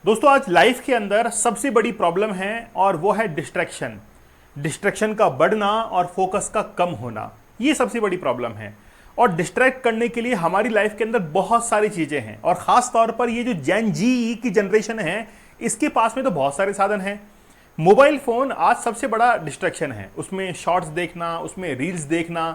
दोस्तों आज लाइफ के अंदर सबसे बड़ी प्रॉब्लम है और वो है डिस्ट्रैक्शन। डिस्ट्रैक्शन का बढ़ना और फोकस का कम होना, ये सबसे बड़ी प्रॉब्लम है। और डिस्ट्रैक्ट करने के लिए हमारी लाइफ के अंदर बहुत सारी चीजें हैं और खास तौर पर ये जो जेन जी की जनरेशन है इसके पास में तो बहुत सारे साधन हैं। मोबाइल फोन आज सबसे बड़ा डिस्ट्रैक्शन है। उसमें शॉर्ट्स देखना, उसमें रील्स देखना,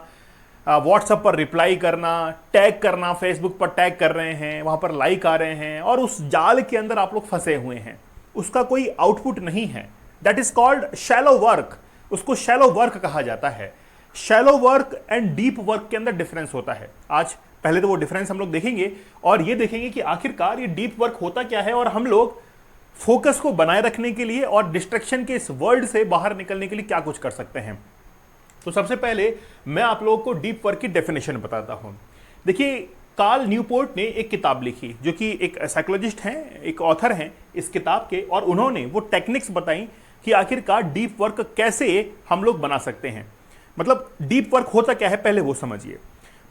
व्हाट्सएप पर रिप्लाई करना, टैग करना, फेसबुक पर टैग कर रहे हैं, वहां पर लाइक आ रहे हैं और उस जाल के अंदर आप लोग फंसे हुए हैं। उसका कोई आउटपुट नहीं है। That is called shallow work. उसको शैलो वर्क कहा जाता है। Shallow work and deep work के अंदर डिफरेंस होता है। आज पहले तो वो डिफरेंस हम लोग देखेंगे और ये देखेंगे कि आखिरकार ये डीप वर्क होता क्या है और हम लोग फोकस को बनाए रखने के लिए और डिस्ट्रैक्शन के इस वर्ल्ड से बाहर निकलने के लिए क्या कुछ कर सकते हैं। तो सबसे पहले मैं आप लोगों को डीप वर्क की डेफिनेशन बताता हूं। देखिए, कार्ल न्यूपोर्ट ने एक किताब लिखी जो कि एक साइकोलॉजिस्ट हैं, एक ऑथर हैं इस किताब के, और उन्होंने वो टेक्निक्स बताई कि आखिरकार डीप वर्क कैसे हम लोग बना सकते हैं। मतलब डीप वर्क होता क्या है पहले वो समझिए।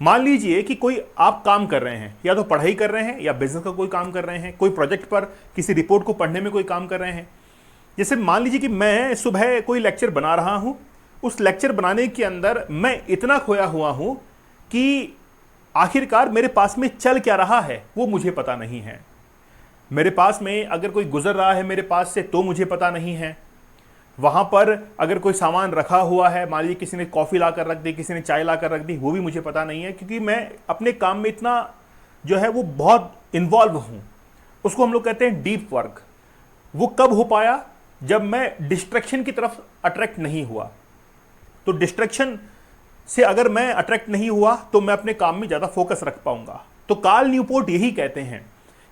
मान लीजिए कि कोई आप काम कर रहे हैं, या तो पढ़ाई कर रहे हैं या बिजनेस का कोई काम कर रहे हैं, कोई प्रोजेक्ट पर किसी रिपोर्ट को पढ़ने में कोई काम कर रहे हैं। जैसे मान लीजिए कि मैं सुबह कोई लेक्चर बना रहा हूं। उस लेक्चर बनाने के अंदर मैं इतना खोया हुआ हूं कि आखिरकार मेरे पास में चल क्या रहा है वो मुझे पता नहीं है। मेरे पास में अगर कोई गुजर रहा है मेरे पास से तो मुझे पता नहीं है। वहां पर अगर कोई सामान रखा हुआ है, मान लीजिए किसी ने कॉफी लाकर रख दी, किसी ने चाय लाकर रख दी, वो भी मुझे पता नहीं है, क्योंकि मैं अपने काम में इतना जो है वो बहुत इन्वॉल्व हूं। उसको हम लोग कहते हैं डीप वर्क। वो कब हो पाया? जब मैं डिस्ट्रैक्शन की तरफ अट्रैक्ट नहीं हुआ। तो डिस्ट्रैक्शन से अगर मैं अट्रैक्ट नहीं हुआ तो मैं अपने काम में ज्यादा फोकस रख पाऊंगा। तो कार्ल न्यूपोर्ट यही कहते हैं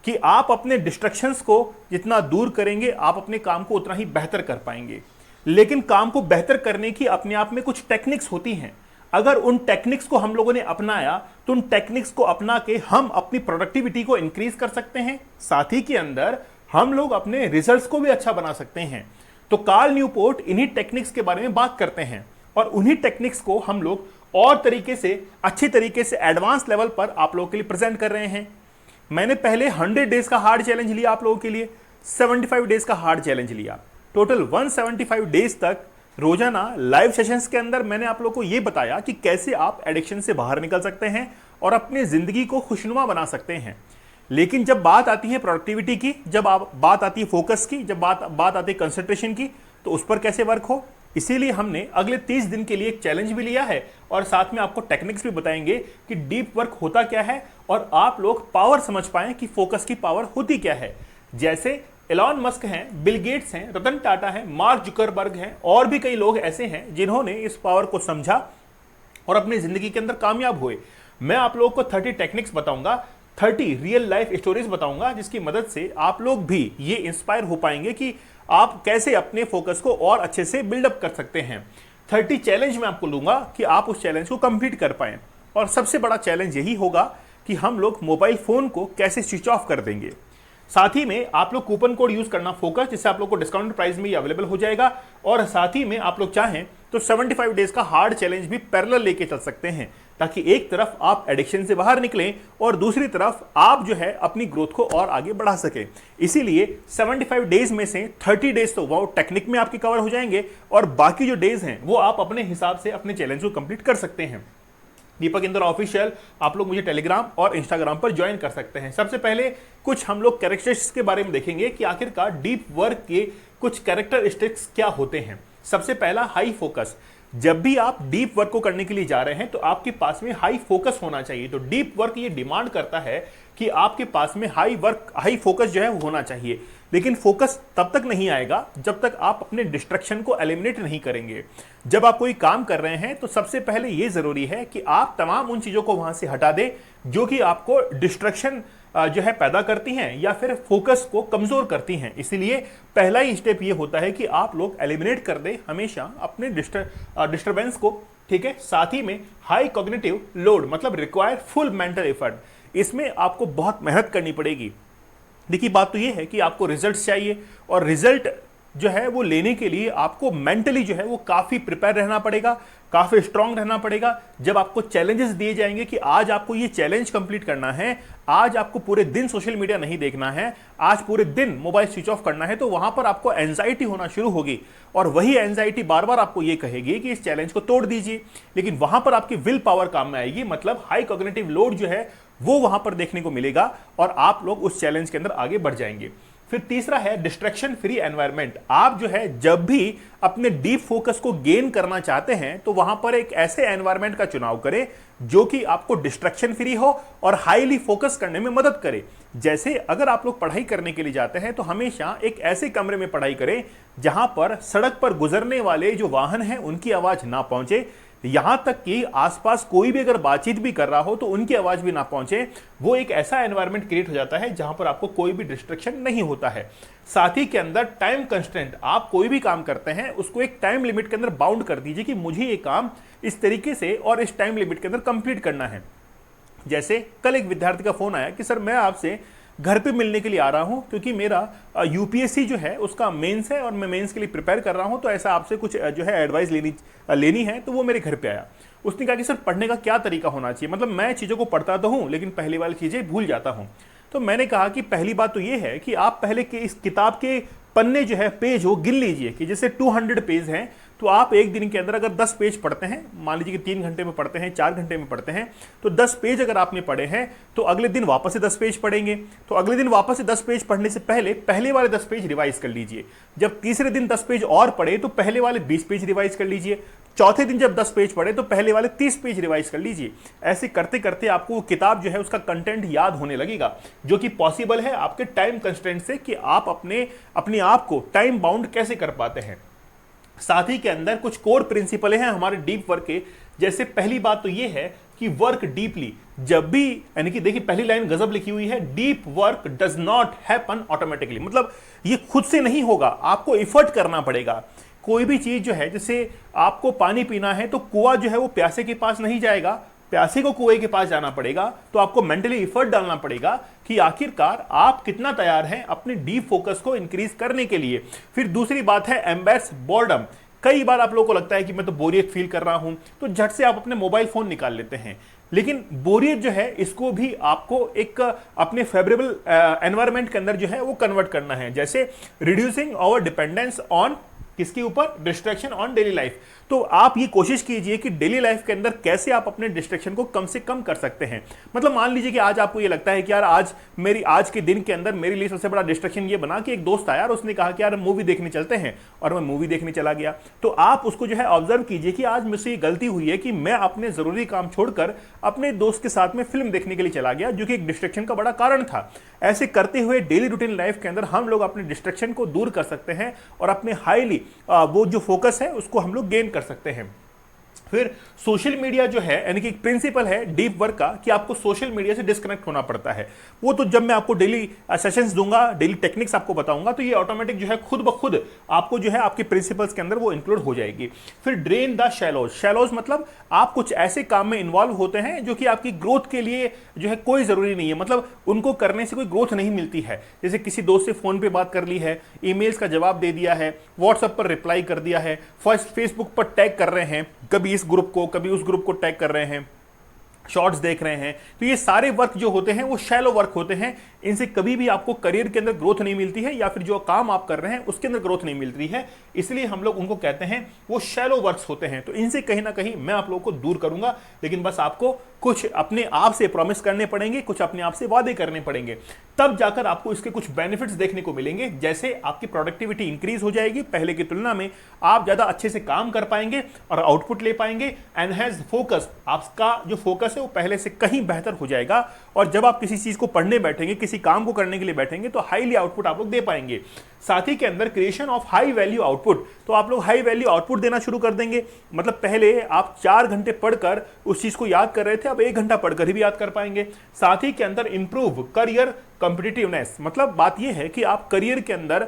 कि आप अपने डिस्ट्रैक्शंस को जितना दूर करेंगे आप अपने काम को उतना ही बेहतर कर पाएंगे। लेकिन काम को बेहतर करने की अपने आप में कुछ टेक्निक्स होती हैं। अगर उन टेक्निक्स को हम लोगों ने अपनाया तो उन टेक्निक्स को अपना के हम अपनी प्रोडक्टिविटी को इंक्रीज कर सकते हैं, साथ ही के अंदर हम लोग अपने रिजल्ट्स को भी अच्छा बना सकते हैं। तो कार्ल न्यूपोर्ट इन्हीं टेक्निक्स के बारे में बात करते हैं और उन्हीं टेक्निक्स को हम लोग और तरीके से, अच्छी तरीके से, एडवांस लेवल पर आप लोगों के लिए प्रेजेंट कर रहे हैं। मैंने पहले 100 डेज का हार्ड चैलेंज लिया आप लोगों के लिए, 75 डेज का हार्ड चैलेंज लिया। टोटल 175 डेज तक रोजाना लाइव सेशंस के अंदर मैंने आप लोगों को यह बताया कि कैसे आप एडिक्शन से बाहर निकल सकते हैं और अपनी जिंदगी को खुशनुमा बना सकते हैं। लेकिन जब बात आती है प्रोडक्टिविटी की, जब बात आती है फोकस की, जब बात आती है कंसंट्रेशन की, तो उस पर कैसे वर्क हो, इसीलिए हमने अगले 30 दिन के लिए एक चैलेंज भी लिया है और साथ में आपको टेक्निक्स भी बताएंगे कि डीप वर्क होता क्या है और आप लोग पावर समझ पाएं कि फोकस की पावर होती क्या है। जैसे एलॉन मस्क हैं, बिल गेट्स हैं, रतन टाटा हैं, मार्क जुकरबर्ग हैं और भी कई लोग ऐसे हैं जिन्होंने इस पावर को समझा और अपनी जिंदगी के अंदर कामयाब हुए। मैं आप लोगों को 30 टेक्निक्स बताऊंगा, 30 रियल लाइफ स्टोरीज बताऊंगा, जिसकी मदद से आप लोग भी ये इंस्पायर हो पाएंगे कि आप कैसे अपने फोकस को और अच्छे से बिल्डअप कर सकते हैं। 30 चैलेंज मैं आपको लूंगा कि आप उस चैलेंज को कंप्लीट कर पाएं। और सबसे बड़ा चैलेंज यही होगा कि हम लोग मोबाइल फोन को कैसे स्विच ऑफ कर देंगे। साथ ही में आप लोग कूपन कोड यूज करना फोकस, जिससे आप लोग को डिस्काउंट प्राइस में ये अवेलेबल हो जाएगा। और साथ ही में आप लोग चाहें तो 75 डेज का हार्ड चैलेंज भी पैरेलल लेके चल सकते हैं, ताकि एक तरफ आप एडिक्शन से बाहर निकलें और दूसरी तरफ आप जो है अपनी ग्रोथ को और आगे बढ़ा सकें। इसीलिए 75 डेज में से 30 डेज तो वो टेक्निक में आपके कवर हो जाएंगे और बाकी जो डेज हैं वो आप अपने हिसाब से अपने चैलेंज को कंप्लीट कर सकते हैं। दीपक इंदौर ऑफिशियल आप लोग मुझे टेलीग्राम और इंस्टाग्राम पर ज्वाइन कर सकते हैं। सबसे पहले कुछ हम लोग कैरेक्टरिस्टिक्स के बारे में देखेंगे कि आखिरकार डीप वर्क के कुछ कैरेक्टरिस्टिक्स क्या होते हैं। सबसे पहला, हाई फोकस। जब भी आप डीप वर्क को करने के लिए जा रहे हैं तो आपके पास में हाई फोकस होना चाहिए। तो डीप वर्क ये डिमांड करता है कि आपके पास में हाई फोकस जो है वो होना चाहिए। लेकिन फोकस तब तक नहीं आएगा जब तक आप अपने डिस्ट्रैक्शन को एलिमिनेट नहीं करेंगे। जब आप कोई काम कर रहे हैं तो सबसे पहले यह जरूरी है कि आप तमाम उन चीजों को वहां से हटा दें जो कि आपको डिस्ट्रैक्शन जो है पैदा करती हैं या फिर फोकस को कमजोर करती हैं। इसीलिए पहला ही स्टेप ये होता है कि आप लोग एलिमिनेट कर दें हमेशा अपने डिस्टर्बेंस को, ठीक है। साथ ही में हाई कॉग्निटिव लोड, मतलब रिक्वायर फुल मेंटल एफर्ट। इसमें आपको बहुत मेहनत करनी पड़ेगी। देखिए, बात तो ये है कि आपको रिजल्ट्स चाहिए और रिजल्ट जो है वो लेने के लिए आपको मेंटली जो है वो काफी प्रिपेयर रहना पड़ेगा, काफी स्ट्रांग रहना पड़ेगा। जब आपको चैलेंजेस दिए जाएंगे कि आज आपको ये चैलेंज कंप्लीट करना है, आज आपको पूरे दिन सोशल मीडिया नहीं देखना है, आज पूरे दिन मोबाइल स्विच ऑफ करना है, तो वहां पर आपको एंजाइटी होना शुरू होगी और वही एंजाइटी बार बार आपको ये कहेगी कि इस चैलेंज को तोड़ दीजिए। लेकिन वहां पर आपकी विल पावर काम में आएगी, मतलब हाई कॉग्निटिव लोड जो है वो वहां पर देखने को मिलेगा और आप लोग उस चैलेंज के अंदर आगे बढ़ जाएंगे। फिर तीसरा है डिस्ट्रैक्शन फ्री एनवायरनमेंट। आप जो है जब भी अपने डीप फोकस को गेन करना चाहते हैं तो वहां पर एक ऐसे एनवायरनमेंट का चुनाव करें जो कि आपको डिस्ट्रैक्शन फ्री हो और हाईली फोकस करने में मदद करे। जैसे अगर आप लोग पढ़ाई करने के लिए जाते हैं तो हमेशा एक ऐसे कमरे में पढ़ाई करें जहां पर सड़क पर गुजरने वाले जो वाहन हैं उनकी आवाज ना पहुंचे, यहां तक कि आसपास कोई भी अगर बातचीत भी कर रहा हो तो उनकी आवाज भी ना पहुंचे। वो एक ऐसा एनवायरनमेंट क्रिएट हो जाता है जहां पर आपको कोई भी डिस्ट्रैक्शन नहीं होता है। साथ ही के अंदर टाइम कंस्ट्रेंट, आप कोई भी काम करते हैं उसको एक टाइम लिमिट के अंदर बाउंड कर दीजिए कि मुझे ये काम इस तरीके से और इस टाइम लिमिट के अंदर कंप्लीट करना है। जैसे कल एक विद्यार्थी का फोन आया कि सर मैं आपसे घर पे मिलने के लिए आ रहा हूं क्योंकि मेरा यूपीएससी जो है उसका मेंस है और मैं मेंस के लिए प्रिपेयर कर रहा हूं, तो ऐसा आपसे कुछ जो है एडवाइस लेनी है। तो वो मेरे घर पे आया। उसने कहा कि सर पढ़ने का क्या तरीका होना चाहिए, मतलब मैं चीज़ों को पढ़ता तो हूं लेकिन पहली वाली चीज़ें भूल जाता हूं। तो मैंने कहा कि पहली बात तो ये है कि आप पहले के इस किताब के पन्ने जो है पेज हो गिन लीजिए कि जैसे 200 पेज हैं तो आप एक दिन के अंदर अगर 10 पेज पढ़ते हैं, मान लीजिए कि 3 घंटे में पढ़ते हैं, 4 घंटे में पढ़ते हैं, तो 10 पेज अगर आपने पढ़े हैं तो अगले दिन वापस से 10 पेज पढ़ेंगे। तो अगले दिन वापस से 10 पेज पढ़ने से पहले वाले 10 पेज रिवाइज कर लीजिए। जब तीसरे दिन 10 पेज और पढ़े तो पहले वाले 20 पेज रिवाइज कर लीजिए। चौथे दिन जब 10 पेज पढ़े तो पहले वाले 30 पेज रिवाइज कर लीजिए। ऐसे करते करते आपको किताब जो है उसका कंटेंट याद होने लगेगा, जो कि पॉसिबल है आपके टाइम कंस्ट्रेंट से कि आप अपने आप को टाइम बाउंड कैसे कर पाते हैं। साथ ही के अंदर कुछ कोर प्रिंसिपल हैं हमारे डीप वर्क के। जैसे पहली बात तो यह है कि वर्क डीपली। जब भी, यानी कि देखिए पहली लाइन गजब लिखी हुई है, deep work does not happen automatically, मतलब ये खुद से नहीं होगा, आपको एफर्ट करना पड़ेगा। कोई भी चीज जो है, जैसे आपको पानी पीना है तो कुआं जो है वो प्यासे के पास नहीं जाएगा, प्यासे को कुएं के पास जाना पड़ेगा। तो आपको मेंटली एफर्ट डालना पड़ेगा कि आखिरकार आप कितना तैयार हैं अपने डीप फोकस को इंक्रीज करने के लिए। फिर दूसरी बात है एम्बेस बोर्डम। कई बार आप लोगों को लगता है कि मैं तो बोरियत फील कर रहा हूं, तो झट से आप अपने मोबाइल फोन निकाल लेते हैं। लेकिन बोरियत जो है इसको भी आपको एक अपने फेवरेबल एनवायरनमेंट के अंदर जो है वो कन्वर्ट करना है। जैसे रिड्यूसिंग आवर डिपेंडेंस ऑन किसके ऊपर, डिस्ट्रैक्शन ऑन डेली लाइफ। तो आप ये कोशिश कीजिए कि डेली लाइफ के अंदर कैसे आप अपने डिस्ट्रैक्शन को कम से कम कर सकते हैं। मतलब मान लीजिए कि आज आपको ये लगता है कि यार आज के दिन के अंदर मेरे लिए सबसे बड़ा डिस्ट्रैक्शन ये बना कि एक दोस्त आया और उसने कहा कि यार मूवी देखने चलते हैं, और मैं मूवी देखने चला गया। तो आप उसको जो है ऑब्जर्व कीजिए कि आज मुझसे ये गलती हुई है कि मैं अपने जरूरी काम छोड़कर अपने दोस्त के साथ में फिल्म देखने के लिए चला गया, जो कि एक डिस्ट्रैक्शन का बड़ा कारण था। ऐसे करते हुए डेली रूटीन लाइफ के अंदर हम लोग अपने डिस्ट्रैक्शन को दूर कर सकते हैं और अपने हाईली वो जो फोकस है उसको हम लोग गेन कर सकते हैं। फिर सोशल मीडिया जो है, यानी कि एक प्रिंसिपल है डीप वर्क का कि आपको सोशल मीडिया से डिस्कनेक्ट होना पड़ता है। वो तो जब मैं आपको डेली सेशंस दूंगा, डेली टेक्निक्स आपको बताऊंगा, तो ये ऑटोमेटिक जो है खुद ब खुद आपको जो है आपके प्रिंसिपल्स के अंदर वो इंक्लूड हो जाएगी। फिर ड्रेन द शैलोज। शैलोज मतलब आप कुछ ऐसे काम में इन्वॉल्व होते हैं जो कि आपकी ग्रोथ के लिए जो है कोई जरूरी नहीं है, मतलब उनको करने से कोई ग्रोथ नहीं मिलती है। जैसे किसी दोस्त से फोन पे बात कर ली है, ईमेल्स का जवाब दे दिया है, व्हाट्सएप पर रिप्लाई कर दिया है, फेसबुक पर टैग कर रहे हैं, कभी इस ग्रुप को कभी उस ग्रुप को टैग कर रहे हैं, शॉर्ट्स देख रहे हैं, तो ये सारे वर्क जो होते हैं वो शैलो वर्क होते हैं। इनसे कभी भी आपको करियर के अंदर ग्रोथ नहीं मिलती है, या फिर जो काम आप कर रहे हैं उसके अंदर ग्रोथ नहीं मिलती है, इसलिए हम लोग उनको कहते हैं वो शैलो वर्क्स होते हैं। तो इनसे कहीं ना कहीं मैं आप लोगों को दूर करूंगा, लेकिन बस आपको कुछ अपने आप से प्रॉमिस करने पड़ेंगे, कुछ अपने आप से वादे करने पड़ेंगे, तब जाकर आपको इसके कुछ बेनिफिट्स देखने को मिलेंगे। जैसे आपकी प्रोडक्टिविटी इंक्रीज हो जाएगी, पहले की तुलना में आप ज्यादा अच्छे से काम कर पाएंगे और आउटपुट ले पाएंगे। एनहांस फोकस, आपका जो फोकस है वो पहले से कहीं बेहतर हो जाएगा, और जब आप किसी चीज को पढ़ने बैठेंगे, किसी काम को करने के लिए बैठेंगे, तो हाईली आउटपुट आप लोग दे पाएंगे। साथ ही के अंदर creation of high value output, तो आप लोग हाई वैल्यू आउटपुट देना शुरू कर देंगे। मतलब पहले आप 4 घंटे पढ़कर उस चीज को याद कर रहे थे, अब 1 घंटा पढ़कर ही भी याद कर पाएंगे। साथ ही के अंदर इंप्रूव करियर कॉम्पिटिटिवनेस, मतलब बात यह है कि आप करियर के अंदर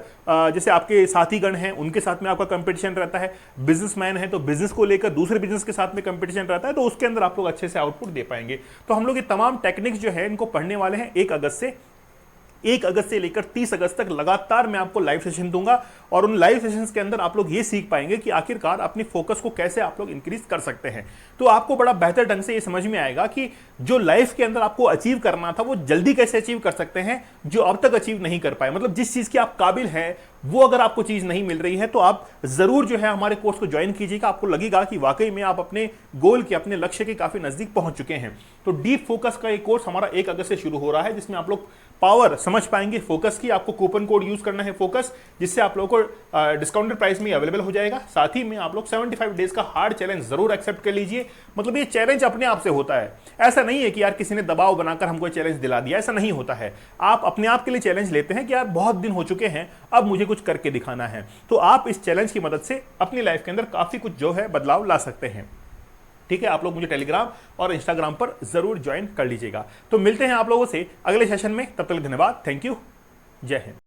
जैसे आपके साथीगण हैं उनके साथ में आपका कंपटीशन रहता है, बिजनेसमैन है तो बिजनेस को लेकर दूसरे बिजनेस के साथ में कंपटीशन रहता है, तो उसके अंदर आप लोग अच्छे से आउटपुट दे पाएंगे। तो हम लोग ये तमाम टेक्निक्स जो है इनको पढ़ने वाले हैं 1 अगस्त से। 1 अगस्त से लेकर 30 अगस्त तक लगातार मैं आपको लाइव सेशन दूंगा और उन लाइव सेशंस के अंदर आप लोग ये सीख पाएंगे कि आखिरकार अपनी फोकस को कैसे आप लोग इंक्रीज कर सकते हैं। तो आपको बड़ा बेहतर ढंग से ये समझ में आएगा कि जो लाइफ के अंदर आपको अचीव करना था वो जल्दी कैसे अचीव कर सकते हैं, जो अब तक अचीव नहीं कर पाए। मतलब जिस चीज की आप काबिल हैं वो अगर आपको चीज नहीं मिल रही है तो आप जरूर जो है हमारे कोर्स को ज्वाइन कीजिएगा। आपको लगेगा कि वाकई में आप अपने गोल के, अपने लक्ष्य के काफी नजदीक पहुंच चुके हैं। तो डीप फोकस का एक कोर्स हमारा 1 अगस्त से शुरू हो रहा है, जिसमें आप लोग पावर समझ पाएंगे फोकस की। आपको कूपन कोड यूज करना है फोकस, जिससे आप लोगों को डिस्काउंटेड प्राइस में अवेलेबल हो जाएगा। साथ ही में आप लोग 75 डेज का हार्ड चैलेंज जरूर एक्सेप्ट कर लीजिए। मतलब ये चैलेंज अपने आप से होता है, ऐसा नहीं है कि यार किसी ने दबाव बनाकर हमको चैलेंज दिला दिया, ऐसा नहीं होता है। आप अपने आप के लिए चैलेंज लेते हैं कि यार बहुत दिन हो चुके हैं, अब मुझे कुछ करके दिखाना है। तो आप इस चैलेंज की मदद से अपनी लाइफ के अंदर काफी कुछ जो है बदलाव ला सकते हैं। ठीक है, आप लोग मुझे टेलीग्राम और इंस्टाग्राम पर जरूर ज्वाइन कर लीजिएगा। तो मिलते हैं आप लोगों से अगले सेशन में, तब तक धन्यवाद, थैंक यू, जय हिंद।